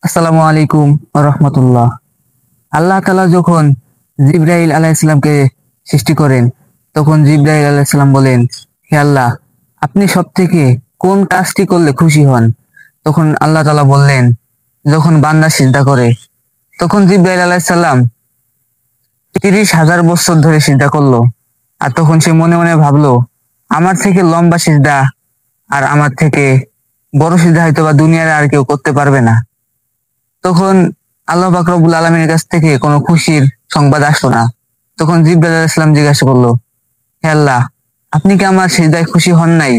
আসসালামু আলাইকুম ওয়া রাহমাতুল্লাহ। আল্লাহ তাআলা যখন জিবরাইল আলাইহিস সালামকে সৃষ্টি করেন, তখন জিবরাইল আলাইহিস সালাম বলেন, হে আল্লাহ, আপনি সবথেকে কোন কাজটি করলে খুশি হন? তখন আল্লাহ তাআলা বললেন, যখন বান্দা সিজদা করে। তখন জিবরাইল আলাইহিস সালাম 30,000 বছর ধরে সিজদা করলো। আর তখন সে মনে মনে ভাবলো, আমার থেকে লম্বা সিজদা আর আমার থেকে বড় সিজদা হয়তো বা দুনিয়ার আর কেউ করতে পারবে না। তখন আল্লাহ পাক রব্বুল আলামিনের কাছ থেকে কোনো খুশির সংবাদ আসলো না। তখন জিবরাইল আলাইহিস সালাম জিজ্ঞাসা করলো, হে আল্লাহ, আপনি কি আমার সিজদায় খুশি হন নাই?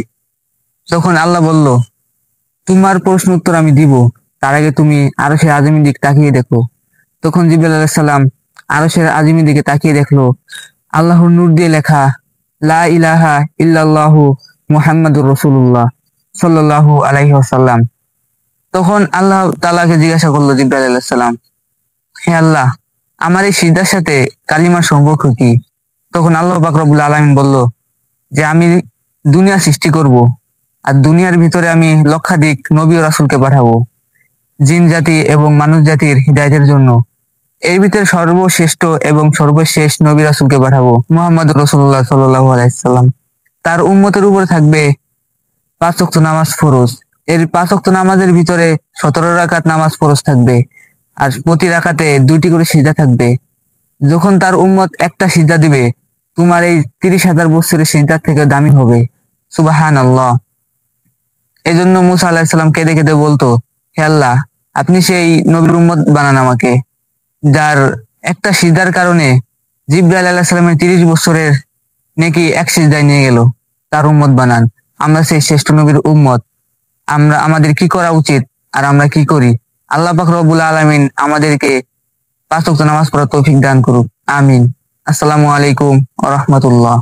তখন আল্লাহ বলল, তোমার প্রশ্ন উত্তর আমি দিব, তার আগে তুমি আরশের আজিমের দিক তাকিয়ে দেখো। তখন জিবরাইল আলাইহিস সালাম আরশের আজিমের দিকে তাকিয়ে দেখলো, আল্লাহর নূর দিয়ে লেখা, লা ইলাহা ইল্লাল্লাহু মুহাম্মাদুর রাসূলুল্লাহ সাল্লাল্লাহু আলাইহি ওয়াসাল্লাম। তখন আল্লাহ তাআলাকে জিজ্ঞাসা করলো জিবরাইল আলাইহিস সালাম, হে আল্লাহ, আমার এই সিজদার সাথে কালিমার সম্পর্ক কি? তখন আল্লাহ পাক রব্বুল আলামিন বলল যে আমি দুনিয়া সৃষ্টি করব, আর দুনিয়ার ভিতরে আমি লক্ষাধিক নবী ও রাসূলকে পাঠাবো, জিন জাতি এবং মানুষ জাতির হিদায়াতের জন্য। এর ভিতরে সর্বশ্রেষ্ঠ এবং সর্বশেষ নবী রাসূলকে পাঠাবো, মুহাম্মদুর রাসূলুল্লাহ সাল্লাল্লাহু আলাইহি সাল্লাম। তার উম্মতের উপরে থাকবে 5 ওয়াক্ত নামাজ ফরজ। এর 5 ওয়াক্ত নামাজের ভিতরে 17 রাকাত নামাজ ফরজ থাকবে, আর প্রতি রাকাতে 2টি করে সিজদা থাকবে। যখন তার উম্মত একটা সিজদা দিবে, তোমার এই 30,000 বছরের সিজদার থেকে দামি হবে। সুবহানাল্লাহ। এই জন্য মুসা আলাইহিস সালাম কেঁদে কেঁদে বলতো, হে আল্লাহ, আপনি সেই নবীর উম্মত বানান আমাকে, যার একটা সিজদার কারণে জিবরাইল আলাইহিস সালামের 30 বছরের নেকি এক সিজদায় নিয়ে গেল। তার উম্মত বানান। আমরা সেই শ্রেষ্ঠ নবীর উম্মত। আমাদের কি করা উচিত আর আমরা কি করি? আল্লাহ পাক রব্বুল আলামিন আমাদেরকে 5 ওয়াক্ত নামাজ পড়ার তৌফিক দান করুক। আমিন। আসসালামু আলাইকুম ওয়া রাহমাতুল্লাহ।